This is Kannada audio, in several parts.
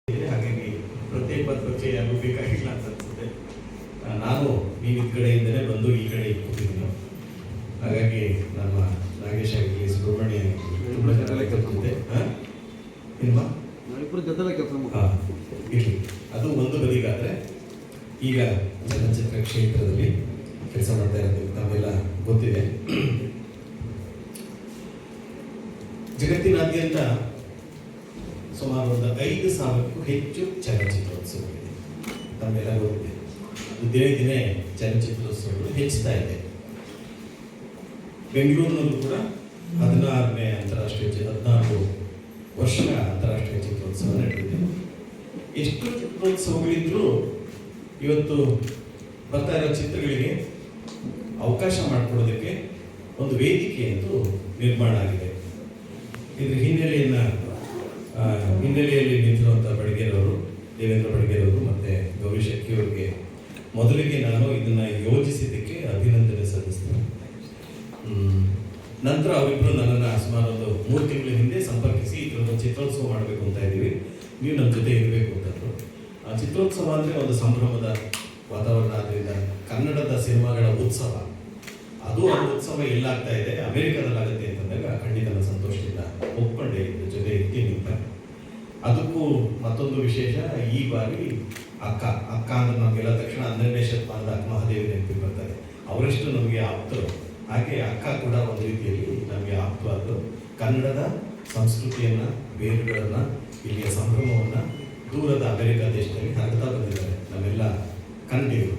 ಹಾಗಾಗಿ ಪ್ರತ್ಯೇಕ ಪತ್ರಕ್ಕೆ ಯಾರು ಬೇಕಾಗಿಲ್ಲ ಅಂತ ಅನ್ಸುತ್ತೆ. ನಾನು ನೀವು ಈ ಕಡೆಯಿಂದಲೇ ಬಂದು ಈ ಕಡೆ ಕೂತಿದ್ದೀನಿ. ಹಾಗಾಗಿ ನಮ್ಮ ನಾಗೇಶ್ ಆಗಲಿ ಸುಬ್ರಹ್ಮಣ್ಯ ತುಂಬ ಜನ ಕೆಲಸ ಇಬ್ಬರು ಜೊತೆ ಕೆಲಸ ಇರಲಿ. ಅದು ಒಂದು ಬದಿಗಾದರೆ ಈಗ ಚಲನಚಿತ್ರ ಕ್ಷೇತ್ರದಲ್ಲಿ ಕೆಲಸ ಮಾಡ್ತಾ ಇರೋದು ತಾವೆಲ್ಲ ಗೊತ್ತಿದೆ. ಜಗತ್ತಿನಾದ್ಯಂತ ಸುಮಾರು ಒಂದು 5,000ಕ್ಕೂ ಹೆಚ್ಚು ಚಲನಚಿತ್ರೋತ್ಸವಗಳಿದೆ. ತಮ್ಮೆಲ್ಲ ಗೊತ್ತಿದೆ. ಅದು ದಿನೇ ದಿನೇ ಚಲನಚಿತ್ರೋತ್ಸವಗಳು ಹೆಚ್ಚುತ್ತಾ ಇದೆ. ಬೆಂಗಳೂರಿನಲ್ಲೂ ಕೂಡ 16ನೇ ಅಂತಾರಾಷ್ಟ್ರೀಯ 14 ವರ್ಷದ ಅಂತಾರಾಷ್ಟ್ರೀಯ ಚಿತ್ರೋತ್ಸವ ನಡೆದಿದೆ. ಎಷ್ಟು ಚಿತ್ರೋತ್ಸವಗಳಿದ್ರೂ ಇವತ್ತು ಬರ್ತಾ ಇರೋ ಚಿತ್ರಗಳಿಗೆ ಅವಕಾಶ ಮಾಡಿಕೊಡೋದಕ್ಕೆ ಒಂದು ವೇದಿಕೆ ಅಂತೂ ನಿರ್ಮಾಣ ಆಗಿದೆ. ಇದ್ರ ಹಿನ್ನೆಲೆಯಲ್ಲಿ ನಿಂತಿರುವಂಥ ಬಡಿಗೇರವರು, ದೇವೇಂದ್ರ ಬಡಿಗೇರವರು ಮತ್ತು ಗೌರಿ ಶೆಟ್ಟಿ ಅವರಿಗೆ ಮೊದಲಿಗೆ ನಾನು ಇದನ್ನು ಯೋಜಿಸಿದ್ದಕ್ಕೆ ಅಭಿನಂದನೆ ಸಲ್ಲಿಸ್ತೇನೆ. ನಂತರ ಅವರಿಬ್ಬರು ನನ್ನನ್ನು ಸುಮಾರು ಒಂದು 3 ತಿಂಗಳ ಹಿಂದೆ ಸಂಪರ್ಕಿಸಿ ಈ ಥರದ ಚಿತ್ರೋತ್ಸವ ಮಾಡಬೇಕು ಅಂತ ಇದ್ದೀವಿ, ನೀವು ನಮ್ಮ ಜೊತೆ ಇರಬೇಕು ಅಂತಂದರು. ಆ ಚಿತ್ರೋತ್ಸವ ಅಂದರೆ ಒಂದು ಸಂಭ್ರಮದ ವಾತಾವರಣ. ಆದ್ದರಿಂದ ಕನ್ನಡದ ಸಿನಿಮಾಗಳ ಉತ್ಸವ, ಅದು ಆ ಉತ್ಸವ ಎಲ್ಲಾಗ್ತಾ ಇದೆ, ಅಮೆರಿಕದಲ್ಲಿ ಆಗುತ್ತೆ ಅಂತಂದಾಗ ಖಂಡಿತ ನಾನು ಸಂತೋಷದಿಂದ ಒಪ್ಕೊಂಡೆ, ಇದ್ರ ಜೊತೆ ಇರ್ತೀನಿ ಅಂತ. ಅದಕ್ಕೂ ಮತ್ತೊಂದು ವಿಶೇಷ, ಈ ಬಾರಿ ಅಕ್ಕ ಅಂದ್ರೆ ನಮಗೆಲ್ಲ ತಕ್ಷಣ 12ನೇ ಶತಮಾನದ ಅಕ್ಕ ಮಹಾದೇವಿ ನೆನಪಿ ಬರ್ತಾರೆ. ಅವರೆಷ್ಟು ನಮಗೆ ಆಪ್ತರು, ಹಾಗೆ ಅಕ್ಕ ಕೂಡ ಒಂದು ರೀತಿಯಲ್ಲಿ ನಮಗೆ ಆಪ್ತವಾದ್ದು. ಕನ್ನಡದ ಸಂಸ್ಕೃತಿಯನ್ನು, ಬೇರುಗಳನ್ನು, ಇಲ್ಲಿಯ ಸಂಭ್ರಮವನ್ನು ದೂರದ ಅಮೆರಿಕ ದೇಶದಲ್ಲಿ ಹರಡ್ತಾ ಬಂದಿದ್ದಾರೆ ನಮ್ಮೆಲ್ಲ ಕನ್ನಡಿಗರು.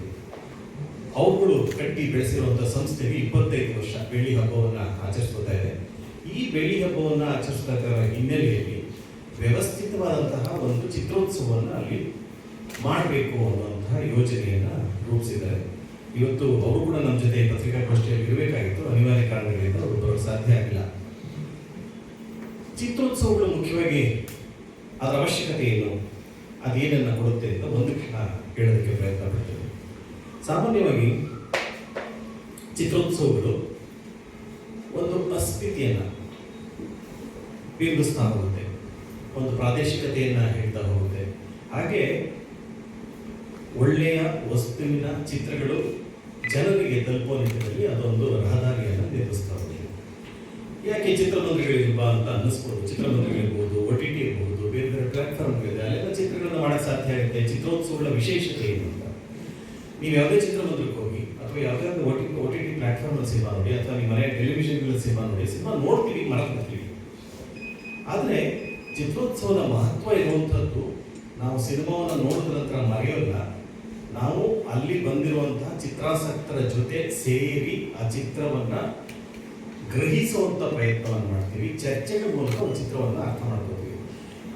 ಅವುಗಳು ಕಟ್ಟಿ ಬೆಳೆಸಿರುವಂಥ ಸಂಸ್ಥೆಗೆ 25 ವರ್ಷ ಬೆಳ್ಳಿ ಹಬ್ಬವನ್ನು ಆಚರಿಸ್ಕೊತಾ ಇದೆ. ಈ ಬೆಳ್ಳಿ ಹಬ್ಬವನ್ನು ಆಚರಿಸ್ತಾ ಹಿನ್ನೆಲೆಯಲ್ಲಿ ವ್ಯವಸ್ಥಿತವಾದಂತಹ ಒಂದು ಚಿತ್ರೋತ್ಸವವನ್ನು ಅಲ್ಲಿ ಮಾಡಬೇಕು ಅನ್ನುವಂತಹ ಯೋಜನೆಯನ್ನು ರೂಪಿಸಿದ್ದಾರೆ. ಇವತ್ತು ಅವರು ಕೂಡ ನಮ್ಮ ಜೊತೆ ಪತ್ರಿಕಾಗೋಷ್ಠಿಯಲ್ಲಿ ಇರಬೇಕಾಗಿತ್ತು, ಅನಿವಾರ್ಯ ಕಾರಣಗಳಿಂದ ಅವರು ಬರೋಕ್ಕೆ ಸಾಧ್ಯ ಆಗಿಲ್ಲ. ಚಿತ್ರೋತ್ಸವಗಳು ಮುಖ್ಯವಾಗಿ ಅದರ ಅವಶ್ಯಕತೆ ಏನು, ಅದೇನನ್ನು ಕೊಡುತ್ತೆ ಅಂತ ಒಂದು ಕ್ಷಣ ಹೇಳೋದಕ್ಕೆ ಪ್ರಯತ್ನ ಪಡ್ತೇವೆ. ಸಾಮಾನ್ಯವಾಗಿ ಚಿತ್ರೋತ್ಸವಗಳು ಒಂದು ಅಸ್ಮಿತೆಯನ್ನು ಬಿಂಬಿಸ್ತಾ ಹೋಗುತ್ತೆ, ಒಂದು ಪ್ರಾದೇಶಿಕತೆಯನ್ನು ಹೇಳ್ತಾ ಹೋಗುತ್ತೆ. ಹಾಗೆ ಒಳ್ಳೆಯ ವಸ್ತುವಿನ ಚಿತ್ರಗಳು ಜನರಿಗೆ ತಲುಪುವ ನಿಟ್ಟಿನಲ್ಲಿ ಅದೊಂದು ರಹದಾರಿಯನ್ನು ನಿರ್ಮಿಸ್ತಾ ಹೋಗುತ್ತೆ. ಯಾಕೆ ಚಿತ್ರಮಂದಿರಗಳಿಲ್ವಾ ಅಂತ ಅನ್ನಿಸ್ಬೋದು. ಚಿತ್ರಮಂದಿರಗಳಿರ್ಬೋದು, OTT ಇರ್ಬೋದು, ಬೇರೆ ಬೇರೆ ಪ್ಲಾಟ್ಫಾರ್ಮ್ಗಳಿದೆ, ಅಲ್ಲೆಲ್ಲ ಚಿತ್ರಗಳನ್ನ ಮಾಡೋಕ್ಕೆ ಸಾಧ್ಯ ಆಗುತ್ತೆ. ಚಿತ್ರೋತ್ಸವಗಳ ವಿಶೇಷತೆ ಏನು ಅಂತ ನೀವು ಯಾವುದೇ ಚಿತ್ರಮಂದಿರಕ್ಕೆ ಹೋಗಿ ಅಥವಾ ಯಾವುದೇ ಒಂದು OTT ಪ್ಲಾಟ್ಫಾರ್ಮಲ್ಲಿ ಸಿನಿಮಾ ನೋಡಿ, ಅಥವಾ ನಿಮ್ಮ ಮನೆಯ ಟೆಲಿವಿಷನ್ಗಳಲ್ಲಿ ಸಿನಿಮಾ ನೋಡಿ, ಸಿನಿಮಾ ನೋಡ್ತೀವಿ, ಮರೆತಿರ್ತೀವಿ. ಆದರೆ ಚಿತ್ರೋತ್ಸವದ ಮಹತ್ವ ಇರುವಂಥದ್ದು, ನಾವು ಸಿನಿಮಾವನ್ನು ನೋಡಿದ ನಂತರ ಮರೆಯೋಲ್ಲ, ನಾವು ಅಲ್ಲಿ ಬಂದಿರುವಂತಹ ಚಿತ್ರಾಸಕ್ತರ ಜೊತೆ ಸೇರಿ ಆ ಚಿತ್ರವನ್ನು ಗ್ರಹಿಸುವಂಥ ಪ್ರಯತ್ನವನ್ನು ಮಾಡ್ತೀವಿ. ಚರ್ಚೆಗಳ ಮೂಲಕ ಒಂದು ಚಿತ್ರವನ್ನು ಅರ್ಥ ಮಾಡ್ಕೋತೀವಿ.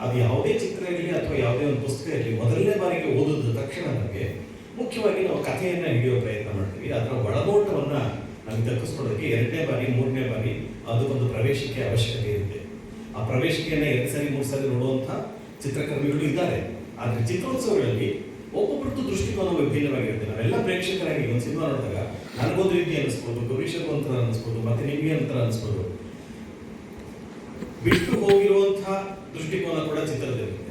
ಅದು ಯಾವುದೇ ಚಿತ್ರ ಇರಲಿ ಅಥವಾ ಯಾವುದೇ ಒಂದು ಪುಸ್ತಕ ಇರಲಿ, ಮೊದಲನೇ ಬಾರಿಗೆ ಓದಿದ ತಕ್ಷಣ ನಮಗೆ ಮುಖ್ಯವಾಗಿ ನಾವು ಕಥೆಯನ್ನು ಹಿಡಿಯೋ ಪ್ರಯತ್ನ ಮಾಡ್ತೀವಿ. ಅದರ ಒಳನೋಟವನ್ನು ನಮಗೆ ದಕ್ಕಿಸ್ಕೊಳ್ಳೋದಕ್ಕೆ 2ನೇ ಬಾರಿ 3ನೇ ಬಾರಿ ಅದಕ್ಕೊಂದು ಪ್ರವೇಶಕ್ಕೆ ಅವಶ್ಯಕತೆ ಇರುತ್ತೆ. ಆ ಪ್ರವೇಶಿಕೆಯನ್ನು 2 ಸರಿ 3 ಸರಿ ನೋಡುವಂಥ ಚಿತ್ರಕರ್ಮಿಗಳು ಇದ್ದಾರೆ. ಆದರೆ ಚಿತ್ರೋತ್ಸವಗಳಲ್ಲಿ ಒಬ್ಬೊಬ್ಬರದ್ದು ದೃಷ್ಟಿಕೋನ ವಿಭಿನ್ನವಾಗಿರುತ್ತೆ. ನಾವೆಲ್ಲ ಪ್ರೇಕ್ಷಕರಾಗಿ ಒಂದು ಸಿನಿಮಾ ನೋಡಿದಾಗ ನನಗೊಂದು ರೀತಿ ಅನಿಸ್ಬೋದು, ಗೌರೀಶಕ್ಕೂ ಒಂಥರ ಅನಿಸ್ಬೋದು, ಮತ್ತೆ ನಿಮಗೆ ಒಂಥರ ಅನಿಸ್ಬೋದು. ಬಿಟ್ಟು ಹೋಗಿರುವಂಥ ದೃಷ್ಟಿಕೋನ ಕೂಡ ಚಿತ್ರದಲ್ಲಿರುತ್ತೆ.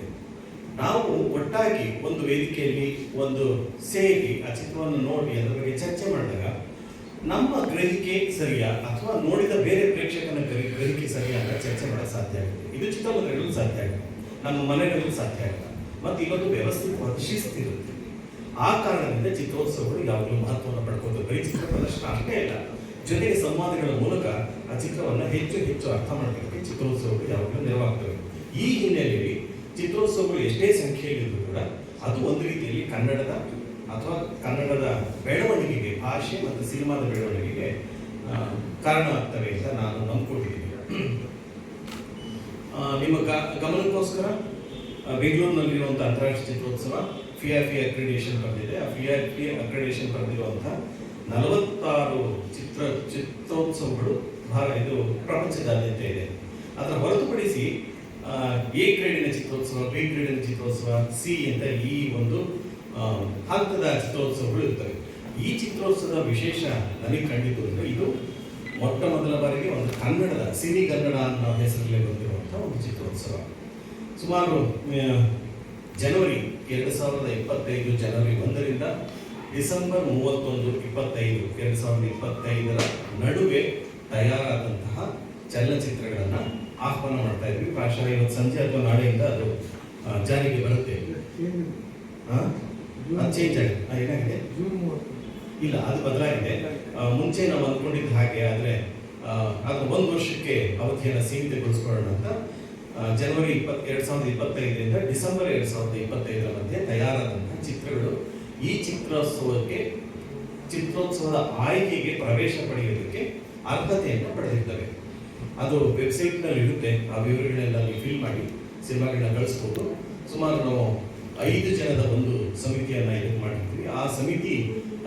ನಾವು ಒಟ್ಟಾಗಿ ಒಂದು ವೇದಿಕೆಯಲ್ಲಿ ಒಂದು ಸೇರಿ ಆ ಚಿತ್ರವನ್ನು ನೋಡಿ ಅದರ ಬಗ್ಗೆ ಚರ್ಚೆ ಮಾಡಿದಾಗ ನಮ್ಮ ಗ್ರಹಿಕೆ ಸರಿಯಾ ಅಥವಾ ನೋಡಿದ ಬೇರೆ ಪ್ರೇಕ್ಷಕನ ಗ್ರಹಿಕೆ ಸರಿಯಾ ಅಂತ ಚರ್ಚೆ ಮಾಡೋಕ್ಕೆ ಸಾಧ್ಯ ಆಗುತ್ತೆ. ಇದು ಚಿತ್ರಮಂದಿರಗಳು ಸಾಧ್ಯ ಆಗುತ್ತೆ, ನಮ್ಮ ಮನೆಗಳು ಸಾಧ್ಯ ಆಗುತ್ತೆ. ಮತ್ತು ಇವತ್ತು ವ್ಯವಸ್ಥಿತವಾದ ಶಿಸ್ತಿರುತ್ತೆ. ಆ ಕಾರಣದಿಂದ ಚಿತ್ರೋತ್ಸವಗಳು ಯಾವಾಗಲೂ ಮಹತ್ವವನ್ನು ಪಡ್ಕೊಂಡು ಬರೀ ಚಿತ್ರ ಪ್ರದರ್ಶನ ಅಷ್ಟೇ ಇಲ್ಲ, ಜೊತೆಗೆ ಸಂವಾದಗಳ ಮೂಲಕ ಆ ಚಿತ್ರವನ್ನು ಹೆಚ್ಚು ಹೆಚ್ಚು ಅರ್ಥ ಮಾಡೋದಕ್ಕೆ ಚಿತ್ರೋತ್ಸವಗಳು ಯಾವಾಗಲೂ ನೆರವಾಗ್ತವೆ. ಈ ಹಿನ್ನೆಲೆಯಲ್ಲಿ ಚಿತ್ರೋತ್ಸವಗಳು ಎಷ್ಟೇ ಸಂಖ್ಯೆಯಲ್ಲಿದ್ದರೂ ಕೂಡ ಅದು ಒಂದು ರೀತಿಯಲ್ಲಿ ಕನ್ನಡದ ಅಥವಾ ಕನ್ನಡದ ಬೆಳವಣಿಗೆಗೆ, ಭಾಷೆ ಮತ್ತು ಸಿನಿಮಾದ ಬೆಳವಣಿಗೆಗೆ ಕಾರಣ ಆಗ್ತವೆ ಅಂತ ನಾನು ನಂಬ್ಕೊಂಡಿದ್ದೀನಿ. ನಿಮ್ಮ ಗಮನಕ್ಕೋಸ್ಕರ ಬೆಂಗಳೂರಿನಲ್ಲಿರುವಂಥ ಅಂತಾರಾಷ್ಟ್ರೀಯ ಚಿತ್ರೋತ್ಸವ FIAFI ಅಕ್ರಿಡೇಷನ್ ಬಂದಿದೆ. ಆ FIAFI ಅಕ್ರಿಡೇಷನ್ ಬಂದಿರುವಂಥ 46 ಚಿತ್ರೋತ್ಸವಗಳು ಇದು ಪ್ರಪಂಚದಾದ್ಯಂತ ಇದೆ. ಅದರ ಹೊರತುಪಡಿಸಿ A ಗ್ರೇಡಿನ ಚಿತ್ರೋತ್ಸವ, B ಗ್ರೇಡಿನ ಚಿತ್ರೋತ್ಸವ, C ಅಂತ ಈ ಒಂದು ಹಂತದ ಚಿತ್ರೋತ್ಸವಗಳು ಇರ್ತವೆ. ಈ ಚಿತ್ರೋತ್ಸವದ ವಿಶೇಷ ನನಗೆ ಕಂಡಿದ್ದು ಅಂದರೆ ಇದು ಮೊಟ್ಟ ಮೊದಲ ಬಾರಿಗೆ ಒಂದು ಕನ್ನಡದ ಸಿನಿಗನ್ನಡ ಅನ್ನೋ ಹೆಸರಲ್ಲೇ ಬಂದಿರುವಂಥ ಒಂದು ಚಿತ್ರೋತ್ಸವ. ಸುಮಾರು ಜನವರಿ 2025 ಜನವರಿ 1ರಿಂದ ಡಿಸೆಂಬರ್ 31, 25, 2025 ನಡುವೆ ತಯಾರಾದಂತಹ ಚಲನಚಿತ್ರಗಳನ್ನು ಆಹ್ವಾನ ಮಾಡ್ತಾ ಇದ್ವಿ. ಪ್ರಾಯಶಃ ಇವತ್ತು ಸಂಜೆ ಅಥವಾ ನಾಳೆಯಿಂದ ಅದು ಜಾರಿಗೆ ಬರುತ್ತೆ. ಚೇಂಜ್ ಆಗಿದೆ. ಏನಾಗಿದೆ? ಇಲ್ಲ, ಅದು ಬದಲಾಗಿದೆ. ಮುಂಚೆ ನಾವು ಅಂದ್ಕೊಂಡಿದ್ದ ಹಾಗೆ ಆದರೆ ಅದು 1 ವರ್ಷಕ್ಕೆ ಅವಧಿಯನ್ನು ಸೀಮಿತಗೊಳಿಸ್ಕೊಳ್ಳೋಣ ಅಂತ ಜನವರಿ 2025ರಿಂದ ಡಿಸೆಂಬರ್ 2025 ಮಧ್ಯೆ ತಯಾರಾದಂತಹ ಚಿತ್ರಗಳು ಈ ಚಿತ್ರೋತ್ಸವದ ಆಯ್ಕೆಗೆ ಪ್ರವೇಶ ಪಡೆಯೋದಕ್ಕೆ ಅರ್ಹತೆಯನ್ನು ಪಡೆದಿರ್ತವೆ. ಅದು ವೆಬ್ಸೈಟ್ನಲ್ಲಿ ಇರುತ್ತೆ. ಆ ವಿವರಗಳೆಲ್ಲ ನೀವು ಫಿಲ್ ಮಾಡಿ ಸಿನಿಮಾಗಳನ್ನ ಕಳಿಸ್ಬೋದು. ಸುಮಾರು ನಾವು 5 ಜನದ ಒಂದು ಸಮಿತಿಯನ್ನು ಇದಕ್ಕೆ ಮಾಡಿರ್ತೀವಿ. ಆ ಸಮಿತಿ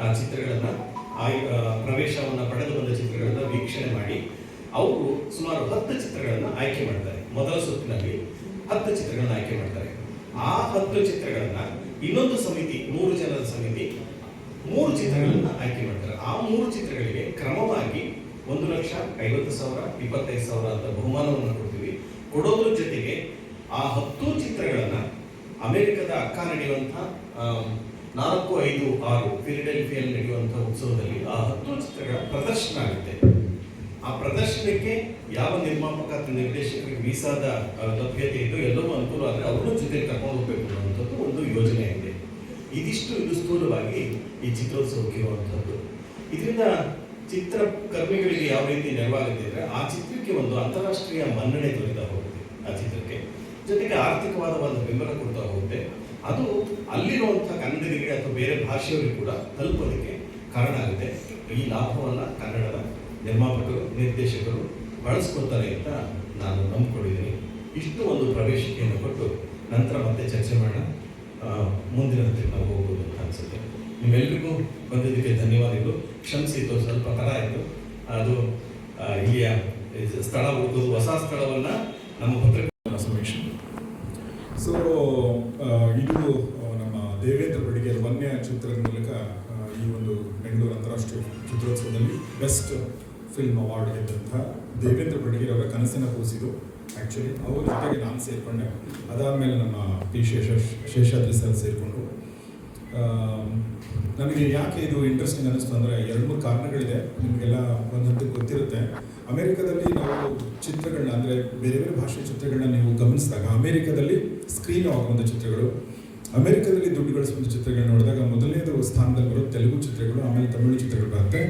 ಆ ಚಿತ್ರಗಳನ್ನು ಪ್ರವೇಶವನ್ನು ಪಡೆದು ಬಂದ ಚಿತ್ರಗಳನ್ನು ವೀಕ್ಷಣೆ ಮಾಡಿ ಅವರು ಸುಮಾರು 10 ಚಿತ್ರಗಳನ್ನು ಆಯ್ಕೆ ಮಾಡ್ತಾರೆ. ಮೊದಲ ಸುತ್ತಿನಲ್ಲಿ 10 ಚಿತ್ರಗಳನ್ನು ಆಯ್ಕೆ ಮಾಡ್ತಾರೆ. ಆ 10 ಚಿತ್ರಗಳನ್ನು ಇನ್ನೊಂದು ಸಮಿತಿ, 3 ಜನದ ಸಮಿತಿ 3 ಚಿತ್ರಗಳನ್ನು ಆಯ್ಕೆ ಮಾಡ್ತಾರೆ. ಆ 3 ಚಿತ್ರಗಳಿಗೆ ಕ್ರಮವಾಗಿ 1,50,000, 25,000 ಅಂತ ಬಹುಮಾನವನ್ನು ಕೊಡ್ತೀವಿ. ಕೊಡೋದ್ರ ಜೊತೆಗೆ ಆ 10 ಚಿತ್ರಗಳನ್ನು ಅಮೆರಿಕದ ಅಕ್ಕ ನಡೆಯುವಂತಹ 456 ಫಿಲಡೆಲ್ಫಿಯಲ್ಲಿ ನಡೆಯುವಂತಹ ಉತ್ಸವದಲ್ಲಿ ಆ 10 ಚಿತ್ರಗಳ ಪ್ರದರ್ಶನ ಆಗುತ್ತೆ. ಆ ಪ್ರದರ್ಶನಕ್ಕೆ ಯಾವ ನಿರ್ಮಾಪಕ ಅಥವಾ ನಿರ್ದೇಶಕರಿಗೆ ವೀಸಾದ ಲಭ್ಯತೆ ಇದ್ದು ಎಲ್ಲವೂ ಅನುಕೂಲ ಆದರೆ ಅವ್ರನ್ನೂ ಜೊತೆ ಕರ್ಕೊಂಡು ಹೋಗ್ಬೇಕು ಅನ್ನುವಂಥದ್ದು ಒಂದು ಯೋಜನೆ ಇದೆ. ಇದು ಸ್ಥೂಲವಾಗಿ ಈ ಚಿತ್ರೋತ್ಸವಕ್ಕೆ ಇರುವಂಥದ್ದು. ಇದರಿಂದ ಚಿತ್ರಕರ್ಮಿಗಳಿಗೆ ಯಾವ ರೀತಿ ನೆರವಾಗುತ್ತೆ ಅಂದರೆ ಆ ಚಿತ್ರಕ್ಕೆ ಒಂದು ಅಂತಾರಾಷ್ಟ್ರೀಯ ಮನ್ನಣೆ ದೊರೆತಾ ಹೋಗುತ್ತೆ. ಆ ಚಿತ್ರಕ್ಕೆ ಜೊತೆಗೆ ಆರ್ಥಿಕವಾದ ಒಂದು ಬೆಂಬಲ ಕೊಡ್ತಾ ಹೋಗುತ್ತೆ. ಅದು ಅಲ್ಲಿರುವಂಥ ಕನ್ನಡಿಗರಿಗೆ ಅಥವಾ ಬೇರೆ ಭಾಷೆಯವರಿಗೆ ಕೂಡ ತಲುಪೋದಕ್ಕೆ ಕಾರಣ ಆಗುತ್ತೆ. ಈ ಲಾಭವನ್ನು ಕನ್ನಡದ ನಿರ್ಮಾಪಕರು, ನಿರ್ದೇಶಕರು ಬಳಸ್ಕೊಳ್ತಾರೆ ಅಂತ ನಾನು ನಂಬ್ಕೊಂಡಿದ್ದೀನಿ. ಇಷ್ಟು ಒಂದು ಪ್ರವೇಶಿಕೆಯನ್ನು ಕೊಟ್ಟು ನಂತರ ಮತ್ತೆ ಚರ್ಚೆ ಮಾಡೋಣ. ಮುಂದಿನ ಹಂತಕ್ಕೆ ನಾವು ಹೋಗ್ಬೋದು ಅಂತ ಅನಿಸುತ್ತೆ. ನಿಮ್ಮೆಲ್ಲರಿಗೂ ಬಂದಿದ್ದಕ್ಕೆ ಧನ್ಯವಾದಗಳು. ಕ್ಷಮಿಸಿದ್ದು ಸ್ವಲ್ಪ ತಡ ಆಯಿತು. ಅದು ಇಲ್ಲಿಯ ಸ್ಥಳ ಹುಡುಕೋದು, ಹೊಸ ಸ್ಥಳವನ್ನು ನಮ್ಮ ಪತ್ರಿಕೆ ಸಮೀಕ್ಷೆ. ಸೊ ಇದು ನಮ್ಮ ದೇವೇಂದ್ರ ಬಡಿಗೇರ್ ವನ್ಯ ಚಿತ್ರದ ಮೂಲಕ ಈ ಒಂದು ಬೆಂಗಳೂರು ಅಂತಾರಾಷ್ಟ್ರೀಯ ಚಿತ್ರೋತ್ಸವದಲ್ಲಿ ಬೆಸ್ಟ್ ಫಿಲ್ಮ್ ಅವಾರ್ಡ್ ಗೆದ್ದಂಥ ದೇವೇಂದ್ರ ಬಡಿಗೇರ್ ಅವರ ಕನಸಿನ ಕೂಸಿದು. ಆ್ಯಕ್ಚುಲಿ ಅವ್ರ ಜೊತೆಗೆ ನಾನು ಸೇರಿಕೊಂಡೆ. ಅದಾದಮೇಲೆ ನಮ್ಮ ಪಿ ಶೇಷಾದ್ರಿ ಸರ್ ಸೇರಿಕೊಂಡು. ನನಗೆ ಯಾಕೆ ಇದು ಇಂಟ್ರೆಸ್ಟಿಂಗ್ ಅನ್ನಿಸ್ತು ಅಂದರೆ 2-3 ಕಾರಣಗಳಿದೆ. ನಿಮಗೆಲ್ಲ ಒಂದು ಹಂತಕ್ಕೆ ಗೊತ್ತಿರುತ್ತೆ. ಅಮೆರಿಕದಲ್ಲಿ ನಾವು ಚಿತ್ರಗಳನ್ನ ಅಂದರೆ ಬೇರೆ ಬೇರೆ ಭಾಷೆಯ ಚಿತ್ರಗಳನ್ನ ನೀವು ಗಮನಿಸಿದಾಗ ಅಮೆರಿಕದಲ್ಲಿ ಸ್ಕ್ರೀನ್ ಆಗುವಂಥ ಚಿತ್ರಗಳು, ಅಮೆರಿಕದಲ್ಲಿ ದುಡ್ಡು ಗಳಿಸುವಂಥ ಚಿತ್ರಗಳನ್ನ ನೋಡಿದಾಗ ಮೊದಲನೇದು ಸ್ಥಾನದಲ್ಲಿ ಬರುತ್ತೆ ತೆಲುಗು ಚಿತ್ರಗಳು, ಆಮೇಲೆ ತಮಿಳು ಚಿತ್ರಗಳು ಬರುತ್ತೆ.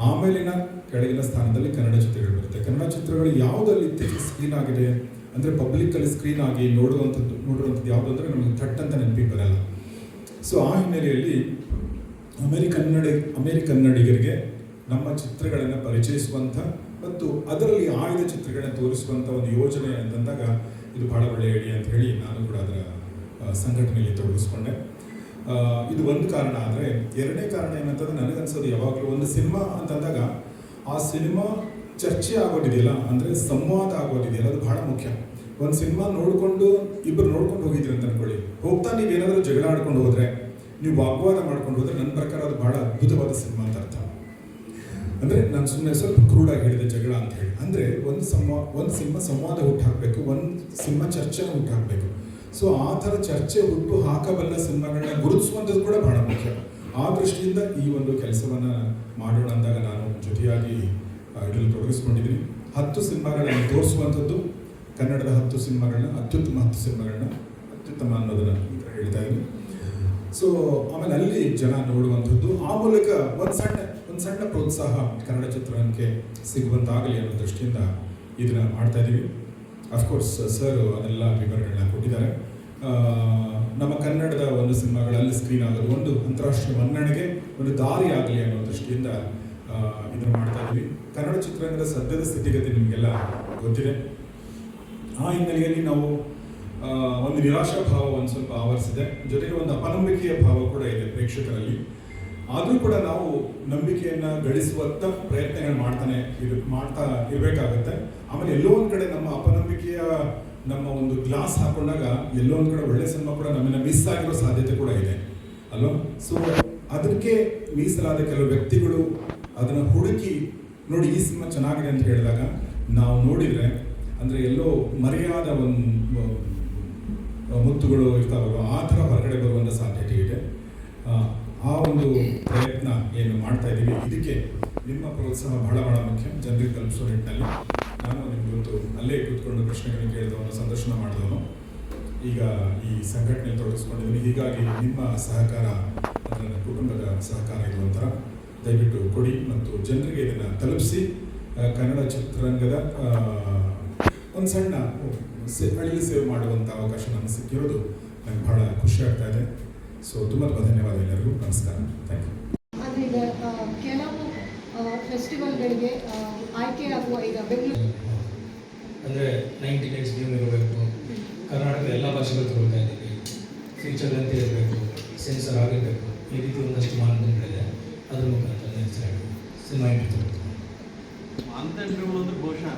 ಆಮೇಲಿನ ಕೆಳಗಿನ ಸ್ಥಾನದಲ್ಲಿ ಕನ್ನಡ ಚಿತ್ರಗಳು ಬರುತ್ತೆ. ಕನ್ನಡ ಚಿತ್ರಗಳು ಯಾವುದಲ್ಲಿ ಇತ್ತೀಚೆಗೆ ಸ್ಕ್ರೀನ್ ಆಗಿದೆ ಅಂದರೆ ಪಬ್ಲಿಕ್ಕಲ್ಲಿ ಸ್ಕ್ರೀನ್ ಆಗಿ ನೋಡುವಂಥದ್ದು ಯಾವುದು ಅಂದರೆ ನಮಗೆ ಥಟ್ ಅಂತ ನೆನಪಿಗೆ ಬರಲ್ಲ. ಸೊ ಆ ಹಿನ್ನೆಲೆಯಲ್ಲಿ ಅಮೆರಿಕನ್ನಡಿಗರಿಗೆ ನಮ್ಮ ಚಿತ್ರಗಳನ್ನು ಪರಿಚಯಿಸುವಂಥ ಮತ್ತು ಅದರಲ್ಲಿ ಆಯ್ದ ಚಿತ್ರಗಳನ್ನ ತೋರಿಸುವಂಥ ಒಂದು ಯೋಜನೆ ಅಂತಂದಾಗ ಇದು ಭಾಳ ಒಳ್ಳೆಯ ಐಡಿಯಾ ಅಂತ ಹೇಳಿ ನಾನು ಕೂಡ ಅದರ ಸಂಘಟನೆಯಲ್ಲಿ ತೊಡಗಿಸ್ಕೊಂಡೆ. ಇದು ಒಂದು ಕಾರಣ. ಆದರೆ ಎರಡನೇ ಕಾರಣ ಏನಂತಂದ್ರೆ ನನಗನ್ಸೋದು ಯಾವಾಗಲೂ ಒಂದು ಸಿನಿಮಾ ಅಂತಂದಾಗ ಆ ಸಿನಿಮಾ ಚರ್ಚೆ ಆಗೋದಿದೆಯಲ್ಲ, ಅಂದರೆ ಸಂವಾದ ಆಗೋದಿದೆಯಲ್ಲ, ಅದು ಬಹಳ ಮುಖ್ಯ. ಒಂದು ಸಿನಿಮಾ ನೋಡಿಕೊಂಡು ಇಬ್ಬರು ನೋಡ್ಕೊಂಡು ಹೋಗಿದ್ರಿ ಅಂತ ಅನ್ಕೊಳ್ಳಿ, ಹೋಗ್ತಾ ನೀವೇನಾದರೂ ಜಗಳ ಆಡ್ಕೊಂಡು ಹೋದರೆ, ನೀವು ವಾಗ್ವಾದ ಮಾಡ್ಕೊಂಡು ಹೋದರೆ ನನ್ನ ಪ್ರಕಾರ ಅದು ಬಹಳ ಅದ್ಭುತವಾದ ಸಿನಿಮಾ ಅಂತ ಅರ್ಥ. ಅಂದರೆ ನಾನು ಸುಮ್ಮನೆ ಸ್ವಲ್ಪ ಕ್ರೂಡಾಗಿ ಹೇಳಿದೆ ಜಗಳ ಅಂತ ಹೇಳಿ. ಅಂದರೆ ಒಂದು ಸಿನಿಮಾ ಸಂವಾದ ಹುಟ್ಟು ಹಾಕಬೇಕು, ಒಂದು ಸಿನಿಮಾ ಚರ್ಚೆನ ಹುಟ್ಟು ಹಾಕಬೇಕು. ಸೊ ಆ ಥರ ಚರ್ಚೆ ಹುಟ್ಟು ಹಾಕಬಲ್ಲ ಸಿನಿಮಾಗಳನ್ನ ಗುರುತಿಸುವಂಥದ್ದು ಕೂಡ ಬಹಳ ಮುಖ್ಯ. ಆ ದೃಷ್ಟಿಯಿಂದ ಈ ಒಂದು ಕೆಲಸವನ್ನು ಮಾಡೋಣ ಅಂದಾಗ ನಾನು ಜೊತೆಯಾಗಿ ಇದರಲ್ಲಿ ತೊಡಗಿಸ್ಕೊಂಡಿದ್ದೀನಿ. 10 ಸಿನಿಮಾಗಳನ್ನು ತೋರಿಸುವಂಥದ್ದು, ಕನ್ನಡದ 10 ಸಿನಿಮಾಗಳನ್ನ, ಅತ್ಯುತ್ತಮ 10 ಸಿನಿಮಾಗಳನ್ನ, ಅತ್ಯುತ್ತಮ ಅನ್ನೋದನ್ನು ಹೇಳ್ತಾ ಇದ್ದೀನಿ. ಸೊ ಆಮೇಲೆ ಅಲ್ಲಿ ಜನ ನೋಡುವಂಥದ್ದು, ಆ ಮೂಲಕ ಒಂದು ಸಣ್ಣ ಪ್ರೋತ್ಸಾಹ ಕನ್ನಡ ಚಿತ್ರರಂಗಕ್ಕೆ ಸಿಗುವಂತಾಗಲಿ ಅನ್ನೋ ದೃಷ್ಟಿಯಿಂದ ಇದನ್ನು ಮಾಡ್ತಾ ಇದ್ದೀವಿ. ಅಫ್ಕೋರ್ಸ್ ಸರ್ ಅದೆಲ್ಲ ವಿವರಗಳನ್ನ ಕೊಟ್ಟಿದ್ದಾರೆ. ನಮ್ಮ ಕನ್ನಡದ ಒಂದು ಸಿನಿಮಾಗಳಲ್ಲಿ ಸ್ಕ್ರೀನ್ ಆಗೋದು ಒಂದು ಅಂತಾರಾಷ್ಟ್ರೀಯ ಮನ್ನಣೆಗೆ ಒಂದು ದಾರಿ ಆಗಲಿ ಅನ್ನೋ ದೃಷ್ಟಿಯಿಂದ ಇದನ್ನು ಮಾಡ್ತಾ ಇದ್ದೀವಿ. ಕನ್ನಡ ಚಿತ್ರರಂಗದ ಸದ್ಯದ ಸ್ಥಿತಿಗತಿ ನಿಮಗೆಲ್ಲ ಗೊತ್ತಿದೆ. ಆ ಹಿನ್ನೆಲೆಯಲ್ಲಿ ನಾವು ಒಂದು ನಿರಾಶಾ ಭಾವ ಒಂದು ಸ್ವಲ್ಪ ಆವರಿಸಿದೆ, ಜೊತೆಗೆ ಒಂದು ಅಪನಂಬಿಕೆಯ ಭಾವ ಕೂಡ ಇದೆ ಪ್ರೇಕ್ಷಕರಲ್ಲಿ. ಆದರೂ ಕೂಡ ನಾವು ನಂಬಿಕೆಯನ್ನು ಗಳಿಸುವಂಥ ಪ್ರಯತ್ನಗಳು ಮಾಡ್ತಾ ಇರಬೇಕಾಗತ್ತೆ. ಆಮೇಲೆ ಎಲ್ಲೋ ಒಂದು ಕಡೆ ನಮ್ಮ ಅಪನಂಬಿಕೆಯ ನಮ್ಮ ಒಂದು ಗ್ಲಾಸ್ ಹಾಕೊಂಡಾಗ ಎಲ್ಲೋ ಒಂದು ಕಡೆ ಒಳ್ಳೆ ಸಿನಿಮಾ ಕೂಡ ನಮ್ಮನ್ನ ಮಿಸ್ ಆಗಿರೋ ಸಾಧ್ಯತೆ ಕೂಡ ಇದೆ ಅಲ್ವಾ. ಸೊ ಅದಕ್ಕೆ ಮೀಸಲಾದ ಕೆಲವು ವ್ಯಕ್ತಿಗಳು ಅದನ್ನು ಹುಡುಕಿ ನೋಡಿ ಈ ಸಿನಿಮಾ ಚೆನ್ನಾಗಿದೆ ಅಂತ ಹೇಳಿದಾಗ ನಾವು ನೋಡಿದರೆ ಅಂದರೆ ಎಲ್ಲೋ ಮರೆಯಾದ ಮುತ್ತುಗಳು ಇರ್ತಾವಲ್ವ ಆ ಥರ ಹೊರಗಡೆ ಬರುವಂಥ ಸಾಧ್ಯತೆ ಇದೆ. ಆ ಒಂದು ಪ್ರಯತ್ನ ಏನು ಮಾಡ್ತಾ ಇದ್ದೀವಿ, ಇದಕ್ಕೆ ನಿಮ್ಮ ಪ್ರೋತ್ಸಾಹ ಬಹಳ ಬಹಳ ಮುಖ್ಯ. ಜನರಿಗೆ ತಲುಪಿಸೋ ನಿಟ್ಟಿನಲ್ಲಿ ನಾನು ನಿಮ್ಗೆ ಇವತ್ತು ಅಲ್ಲೇ ಕೂತ್ಕೊಂಡು ಪ್ರಶ್ನೆಗಳನ್ನು ಕೇಳಿದವನು, ಸಂದರ್ಶನ ಮಾಡಿದವನು, ಈಗ ಈ ಸಂಘಟನೆಯಲ್ಲಿ ತೊಡಗಿಸ್ಕೊಂಡಿದ್ದೀನಿ. ಹೀಗಾಗಿ ನಿಮ್ಮ ಸಹಕಾರ ನನ್ನ ಕುಟುಂಬದ ಸಹಕಾರ ಇರುವಂಥ ದಯವಿಟ್ಟು ಕೊಡಿ ಮತ್ತು ಜನರಿಗೆ ಇದನ್ನು ತಲುಪಿಸಿ ಕನ್ನಡ ಚಿತ್ರರಂಗದ ಒಂದು ಸಣ್ಣ ಅಳಿಲು ಸೇವೆ ಮಾಡುವಂಥ ಅವಕಾಶ ನನಗೆ ಸಿಕ್ಕಿರೋದು ನನಗೆ ಬಹಳ ಖುಷಿ ಆಗ್ತಾ ಇದೆ. ಸೊ ತುಂಬ ಧನ್ಯವಾದ ಎಲ್ಲರಿಗೂ. ನಮಸ್ಕಾರ. Thank you. ಆದರೆ ಈಗ ಕೆಲವು ಫೆಸ್ಟಿವಲ್ಗಳಿಗೆ ಆಯ್ಕೆಯಾಗುವ ಈಗ ಬೆಂಗಳೂರು ಅಂದರೆ 90 ಡೇಸ್ ಡ್ರೀಮ್ ಇರಬೇಕು, ಕರ್ನಾಟಕದ ಎಲ್ಲ ಭಾಷೆಗಳು ತಗೊಳ್ತಾ ಇದ್ದೀವಿ, ಫ್ಯೂಚರ್ ಅಂತ ಇರಬೇಕು, ಸೆನ್ಸರ್ ಆಗಿರಬೇಕು, ಈ ರೀತಿ ಒಂದಷ್ಟು ಮಾನದಂಡಗಳಿದೆ. ಅದ್ರ ಮುಖಾಂತರ ಸಿನಿಮಾ ಎಂಟ್ರಿ ಮಾನದಂಡಗಳು ಅಂದ್ರೆ ಬಹುಶಃ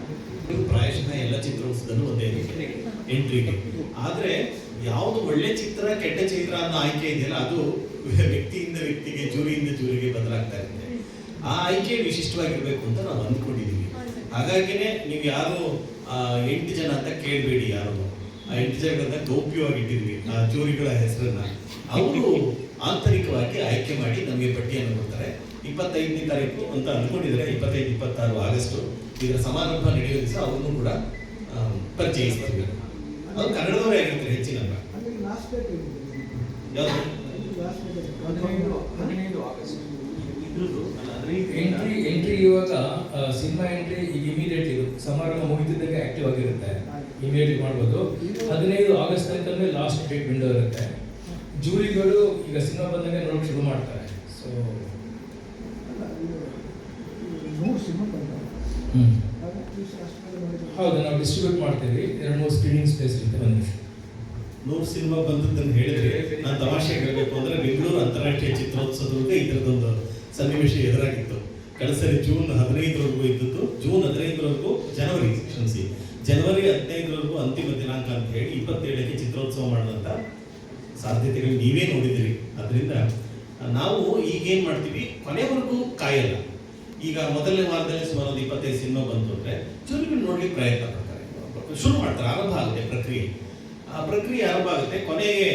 ಪ್ರಾಯಶಃ ಎಲ್ಲ ಚಿತ್ರೋತ್ಸವದಲ್ಲೂ ಒಂದೇ ಎಂಟ್ರಿಗೆ. ಆದರೆ ಯಾವುದು ಒಳ್ಳೆ ಚಿತ್ರ ಕೆಟ್ಟ ಚಿತ್ರ ಅನ್ನೋ ಆಯ್ಕೆ ಇದೆಯಲ್ಲ, ಅದು ವ್ಯಕ್ತಿಯಿಂದ ವ್ಯಕ್ತಿಗೆ, ಜೂರಿಯಿಂದ ಜೂರಿಗೆ ಬದಲಾಗ್ತಾ ಇರುತ್ತೆ. ಆ ಆಯ್ಕೆ ವಿಶಿಷ್ಟವಾಗಿರ್ಬೇಕು ಅಂತ ನಾವು ಅಂದ್ಕೊಂಡಿದ್ದೀವಿ. ಹಾಗಾಗಿನೇ ನೀವು ಯಾರು 8 ಜನ ಅಂತ ಕೇಳಬೇಡಿ. ಯಾರು ಆ 8 ಜನಗಳನ್ನ ಗೌಪ್ಯವಾಗಿ ಇಟ್ಟಿದ್ವಿ ಆ ಜೂರಿಗಳ ಹೆಸರನ್ನ. ಅವರು ಆಂತರಿಕವಾಗಿ ಆಯ್ಕೆ ಮಾಡಿ ನಮಗೆ ಪಟ್ಟಿಯನ್ನು ಕೊಡ್ತಾರೆ. 25ನೇ ತಾರೀಕು ಅಂತ ಅಂದ್ಕೊಂಡಿದ್ದಾರೆ. 25, 26 ಆಗಸ್ಟ್ ಇದರ ಸಮಾರಂಭ ನಡೆಯೋ ದಿವಸ ಅವ್ರನ್ನೂ ಕೂಡ ಪರಿಚಯಿಸ್ತೀವಿ. ಅದು ಕನ್ನಡದವರೇ ಆಗಿರ್ತಾರೆ ಹೆಚ್ಚಿನ. ಎಂಟ್ರಿ ಇವಾಗ ಸಿನಿಮಾ ಎಂಟ್ರಿ ಈಗ ಇಮಿಡಿಯೇಟ್ ಇದು ಸಮಾರಂಭ ಮುಗಿದಿದ್ದಂಗೆ ಆಕ್ಟಿವ್ ಆಗಿರುತ್ತೆ, ಇಮಿಡಿಯೇಟ್ ಮಾಡ್ಬೋದು. 15 ಆಗಸ್ಟ್ ತನಕ ಲಾಸ್ಟ್ ಡೇಟ್ ವಿಂಡೋ ಇರುತ್ತೆ. ಜೂರಿಗಳು ಈಗ ಸಿನಿಮಾ ಬಂದಂಗೆ ನೋಡೋಕೆ ಶುರು ಮಾಡ್ತಾರೆ. ಸೊ ಹೌದು, ನಾವು ಡಿಸ್ಟ್ರಿಬ್ಯೂಟ್ ಮಾಡ್ತೀವಿ. 2-3 ಸ್ಕ್ರೀನಿಂಗ್ ಸ್ಪೇಸ್ ಇರುತ್ತೆ. ಬಂದಿದೆ 100 ಸಿನಿಮಾ ಬಂದದ್ದನ್ನು ಹೇಳಿದ್ರೆ ನಾನು ತಮಾಷೆ ಹೇಳಬೇಕು ಅಂದರೆ ಬೆಂಗಳೂರು ಅಂತಾರಾಷ್ಟ್ರೀಯ ಚಿತ್ರೋತ್ಸವದೊಳಗೆ ಇದರದೊಂದು ಸನ್ನಿವೇಶ ಎದುರಾಗಿತ್ತು. ಕಳೆದ ಸರಿ ಜೂನ್ 15ರವರೆಗೂ ಇದ್ದದ್ದು. ಜೂನ್ 15ರವರೆಗೂ ಜನವರಿ 15ರವರೆಗೂ ಅಂತಿಮ ದಿನಾಂಕ ಅಂತ ಹೇಳಿ 27ಕ್ಕೆ ಚಿತ್ರೋತ್ಸವ ಮಾಡಿದಂಥ ಸಾಧ್ಯತೆಗಳು ನೀವೇ ನೋಡಿದಿರಿ. ಅದರಿಂದ ನಾವು ಈಗೇನು ಮಾಡ್ತೀವಿ, ಕೊನೆವರೆಗೂ ಕಾಯಲ್ಲ. ಈಗ ಮೊದಲನೇ ವಾರದಲ್ಲಿ ಸುಮಾರು 25 ಸಿನಿಮಾ ಬಂತು ಅಂದರೆ ಜೂರಿಗಳು ನೋಡ್ಲಿಕ್ಕೆ ಪ್ರಯತ್ನ ಪಡ್ತಾರೆ, ಶುರು ಮಾಡ್ತಾರೆ, ಆರಂಭ ಆಗುತ್ತೆ ಪ್ರಕ್ರಿಯೆ. ಆ ಪ್ರಕ್ರಿಯೆ ಆರಂಭ ಆಗುತ್ತೆ. ಕೊನೆಗೆ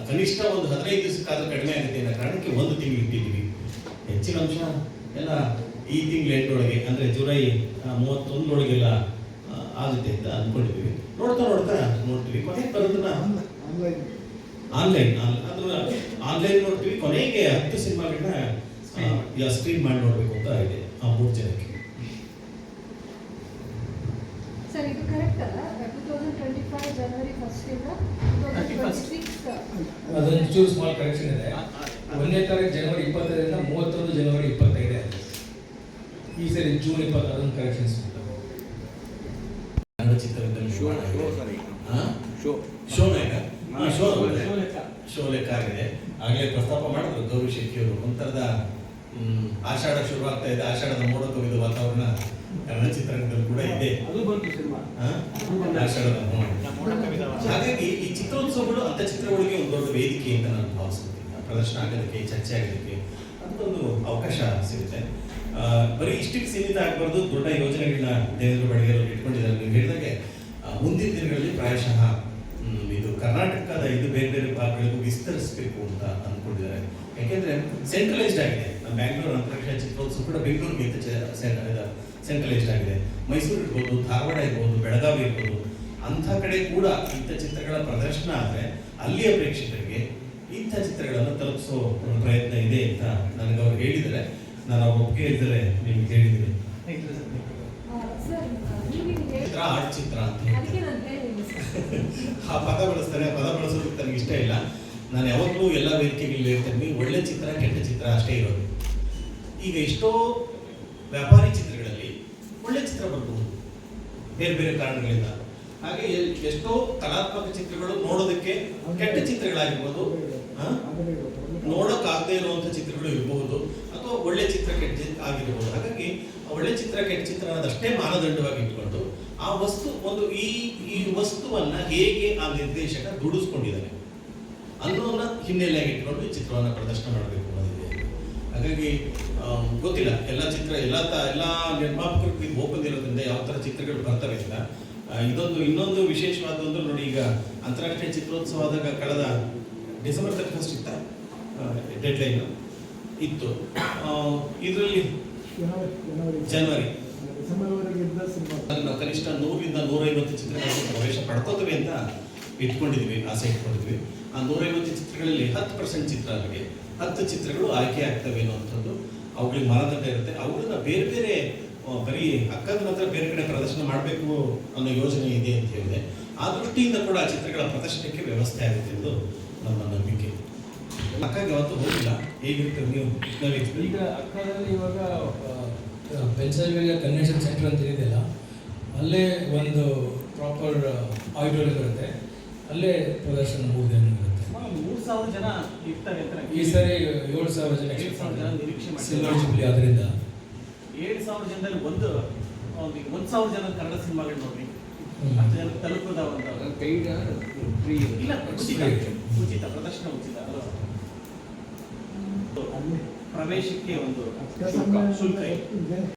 ಕನಿಷ್ಠ ಒಂದು 15 ದಿವಸಕ್ಕಾದ್ರೂ ಕಡಿಮೆ ಆಗುತ್ತೆ ಅನ್ನೋ ಕಾರಣಕ್ಕೆ 1 ತಿಂಗಳು ಇಟ್ಟಿದ್ದೀವಿ. ಹೆಚ್ಚಿನ ಅಂಶ ಎಲ್ಲ ಈ ತಿಂಗಳ ಎಂಟೊಳಗೆ ಅಂದರೆ ಜುಲೈ 31ರೊಳಗೆಲ್ಲ ಆಗುತ್ತೆ ಅಂತ ಅಂದ್ಕೊಂಡಿದ್ದೀವಿ. ನೋಡ್ತಾ ನೋಡ್ತೀವಿ. ಕೊನೆಗೆ ಬರೋದನ್ನ ಆನ್ಲೈನ್ ನೋಡ್ತೀವಿ. ಕೊನೆಗೆ 10 ಸಿನಿಮಾಗಳನ್ನ ಸ್ಕ್ರೀನ್ ಮಾಡಿ ನೋಡಬೇಕು ಅಂತ ಇದೆ ಆ 3 ಜನಕ್ಕೆ. ಸರ್, ಇದು ಕರೆಕ್ಟ್ ಅಲ್ಲ? 2025 ಜನವರಿ 1 ಅದೊಂದು ಚೂರು ಸ್ಮಾಲ್ ಕರೆಕ್ಷನ್ ಇದೆ. 1ನೇ ತಾರೀಕು ಜನವರಿ 20ರಿಂದ 31 ಜನವರಿ 25 ಈ ಸರಿ ಜೂನ್ 20 ಅದೊಂದು ಕರೆಕ್ಷನ್ಸ್. ಕನ್ನಡ ಚಿತ್ರರಂಗದಲ್ಲಿ ಶೋ ಲೆಕ್ಕ ಆಗಿದೆ. ಆಗಲೇ ಪ್ರಸ್ತಾಪ ಮಾಡಿದ್ರು ಗೌರಿ ಶೆಟ್ಟಿಯವರು. ಒಂಥರದ ಆಷಾಢ ಶುರುವಾಗ್ತಾ ಇದೆ. ಆಷಾಢದ ಮೋಡ ಕವಿದ ವಾತಾವರಣ ಕನ್ನಡ ಚಿತ್ರರಂಗದಲ್ಲಿ ಕೂಡ ಇದೆ. ಆಷಾಢದ ಹಾಗಾಗಿ ಈ ಚಿತ್ರೋತ್ಸವಗಳು ಅಂತ ಚಿತ್ರಗಳಿಗೆ ಒಂದು ದೊಡ್ಡ ವೇದಿಕೆ ಅಂತ ನಾನು ಭಾವಿಸ್ತೀನಿ. ಪ್ರದರ್ಶನ ಆಗೋದಕ್ಕೆ, ಚರ್ಚೆ ಆಗೋದಕ್ಕೆ ಅದೊಂದು ಅವಕಾಶ ಸಿಗುತ್ತೆ. ಬರೀ ಇಷ್ಟಕ್ಕೆ ಸೀಮಿತ ಆಗಬಾರ್ದು. ದೊಡ್ಡ ಯೋಜನೆಗಳನ್ನ ದೇವೇಂದ್ರ ಬಡಿಗೇರು ಇಟ್ಕೊಂಡಿದ್ದಾರೆ. ನೀವು ಹೇಳಿದಾಗೆ ಮುಂದಿನ ದಿನಗಳಲ್ಲಿ ಪ್ರಾಯಶಃ ಇದು ಕರ್ನಾಟಕದ ಬೇರೆ ಬೇರೆ ಭಾಗಗಳಿಗೂ ವಿಸ್ತರಿಸಬೇಕು ಅಂತ ಅಂದ್ಕೊಂಡಿದ್ದಾರೆ. ಯಾಕೆಂದ್ರೆ ಸೆಂಟ್ರಲೈಸ್ಡ್ ಆಗಿದೆ. ನಮ್ಮ ಬ್ಯಾಂಗ್ಳೂರು ಅಂತಾರಾಷ್ಟ್ರೀಯ ಚಿತ್ರೋತ್ಸವ ಕೂಡ ಬೆಂಗಳೂರಿಗೆ ಸೆಂಟ್ರಲೈಸ್ಡ್ ಆಗಿದೆ. ಮೈಸೂರು ಇರ್ಬೋದು, ಧಾರವಾಡ ಇರ್ಬೋದು, ಬೆಳಗಾವಿ ಇರ್ಬೋದು, ಅಂಥ ಕಡೆ ಕೂಡ ಇಂಥ ಚಿತ್ರಗಳ ಪ್ರದರ್ಶನ ಆದರೆ ಅಲ್ಲಿಯ ಪ್ರೇಕ್ಷಕರಿಗೆ ಇಂಥ ಚಿತ್ರಗಳನ್ನು ತಲುಪಿಸೋ ಒಂದು ಪ್ರಯತ್ನ ಇದೆ ಅಂತ ನನಗೆ ಅವ್ರು ಹೇಳಿದ್ದಾರೆ. ನಾನು ಅವ್ರ ಒಪ್ಪಿಗೆ ಇದ್ದರೆ ನಿಮ್ಗೆ ಹೇಳಿದ್ದೀನಿ. ಆರ್ಟ್ ಚಿತ್ರ ಅಂತ ಆ ಪದ ಬಳಸ್ತಾರೆ. ಆ ಪದ ಬಳಸೋದಕ್ಕೆ ನನಗೆ ಇಷ್ಟ ಇಲ್ಲ. ನಾನು ಯಾವಾಗಲೂ ಎಲ್ಲ ವೇದಿಕೆಗಳಲ್ಲಿ ಹೇಳ್ತೇನೆ, ಒಳ್ಳೆ ಚಿತ್ರ ಕೆಟ್ಟ ಚಿತ್ರ ಅಷ್ಟೇ ಇರೋದು. ಈಗ ಎಷ್ಟೋ ವ್ಯಾಪಾರಿ ಚಿತ್ರಗಳಲ್ಲಿ ಒಳ್ಳೆ ಚಿತ್ರ ಬರಬಹುದು ಬೇರೆ ಬೇರೆ ಕಾರಣಗಳಿಂದ. ಹಾಗೆ ಎಷ್ಟೋ ಕಲಾತ್ಮಕ ಚಿತ್ರಗಳು ನೋಡೋದಕ್ಕೆ ಕೆಟ್ಟ ಚಿತ್ರಗಳಾಗಿರ್ಬೋದು, ನೋಡೋಕ್ಕಾಗದೇ ಇರುವಂಥ ಚಿತ್ರಗಳು ಇರಬಹುದು, ಅಥವಾ ಒಳ್ಳೆ ಚಿತ್ರ ಕೆಟ್ಟ ಆಗಿರ್ಬೋದು. ಹಾಗಾಗಿ ಒಳ್ಳೆ ಚಿತ್ರ ಕೆಟ್ಟ ಚಿತ್ರ ಅನ್ನೋದಷ್ಟೇ ಮಾನದಂಡವಾಗಿ ಇಟ್ಕೊಂಡು ಆ ವಸ್ತು ಒಂದು ಈ ವಸ್ತುವನ್ನ ಹೇಗೆ ಆ ನಿರ್ದೇಶಕ ದುಡಿಸ್ಕೊಂಡಿದ್ದಾನೆ ಅನ್ನೋದನ್ನ ಹಿನ್ನೆಲೆಯಾಗಿ ಇಟ್ಕೊಂಡು ಈ ಚಿತ್ರವನ್ನು ಪ್ರದರ್ಶನ ಮಾಡಬೇಕು ಅನ್ನೋದಿದೆ. ಹಾಗಾಗಿ ಗೊತ್ತಿಲ್ಲ, ಎಲ್ಲ ಚಿತ್ರ ಎಲ್ಲ ನಿರ್ಮಾಪಕರಿಗೆ ಓಪನ್ ಇರೋದ್ರಿಂದ ಯಾವ ಥರ ಚಿತ್ರಗಳು ಬರ್ತವೆ ಅಂತ ಇನ್ನೊಂದು ವಿಶೇಷವಾದ ಒಂದು ನೋಡಿ, ಈಗ ಅಂತಾರಾಷ್ಟ್ರೀಯ ಚಿತ್ರೋತ್ಸವ ಆದಾಗ ಕಳೆದ ಡಿಸೆಂಬರ್ 31 ಇತ್ತ ಡೆಡ್ಲೈನ್ ಇತ್ತು. ಇದರಲ್ಲಿ ಜನವರಿ ನಾವು ಕನಿಷ್ಠ 100ರಿಂದ 150 ಚಿತ್ರಗಳನ್ನು ಪ್ರವೇಶ ಪಡ್ಕೋತೀವಿ ಅಂತ ಇಟ್ಕೊಂಡಿದ್ವಿ, ಆಸೆ ಇಟ್ಕೊಂಡಿದ್ವಿ. ಆ 150 ಚಿತ್ರಗಳಲ್ಲಿ 10% ಚಿತ್ರಗಳಿಗೆ 10 ಚಿತ್ರಗಳು ಆಯ್ಕೆ ಆಗ್ತವೆ ಅನ್ನುವಂಥದ್ದು. ಅವುಗಳಿಗೆ ಮಾನದಂಡ ಇರುತ್ತೆ. ಅವುಗಳನ್ನ ಬೇರೆ ಬೇರೆ ಬರೀ ಅಕ್ಕದ ನಂತರ ಬೇರೆ ಕಡೆ ಪ್ರದರ್ಶನ ಮಾಡಬೇಕು ಅನ್ನೋ ಯೋಜನೆ ಇದೆ ಅಂತ ಹೇಳಿದೆ. ಆ ದೃಷ್ಟಿಯಿಂದ ಕೂಡ ಆ ಚಿತ್ರಗಳ ಪ್ರದರ್ಶನಕ್ಕೆ ವ್ಯವಸ್ಥೆ ಆಗುತ್ತೆ ಎಂದು ನಮ್ಮ ನಂಬಿಕೆ. ಅಕ್ಕಗೆ ಯಾವತ್ತೂ ಹೋಗಿಲ್ಲ, ಹೇಗಿರುತ್ತೆ ನೀವು? ಈಗ ಅಕ್ಕದಲ್ಲಿ ಇವಾಗ ಪೆನ್ಸಿಲ್ವೇನಿಯಾ ಕನ್ವೆನ್ಷನ್ ಸೆಂಟರ್ ಅಂತ ಇದೆಯಲ್ಲ, ಅಲ್ಲೇ ಒಂದು ಪ್ರಾಪರ್ ಆಡಿಟೋರಿಯಂ ಇರುತ್ತೆ, ಅಲ್ಲೇ ಪ್ರದರ್ಶನ 3 ದಿನ ಇರುತ್ತೆ. 3,000 ಜನ ಇರ್ತಾರೆ ಅಂತ ಈ ಸರಿ 7,000 ಜನ 7,000 ಜನ ನಿರೀಕ್ಷೆ ಮಾಡಿ. ಸಿಲ್ವರ್ ಜೂಬ್ಲಿ ಆದ್ದರಿಂದ 7,000 ಜನದಲ್ಲಿ 1,000 ಜನ ಕನ್ನಡ ಸಿನಿಮಾಗಳು ನೋಡ್ರಿ. ಹ್ಮ್. 10 ಜನ ತಲುಪದ ಒಂದು ಇಲ್ಲ, ಉಚಿತ ಪ್ರದರ್ಶನ ಉಚಿತ. ಪ್ರವೇಶಕ್ಕೆ ಒಂದು ಶುಲ್ಕ ಇದೆ.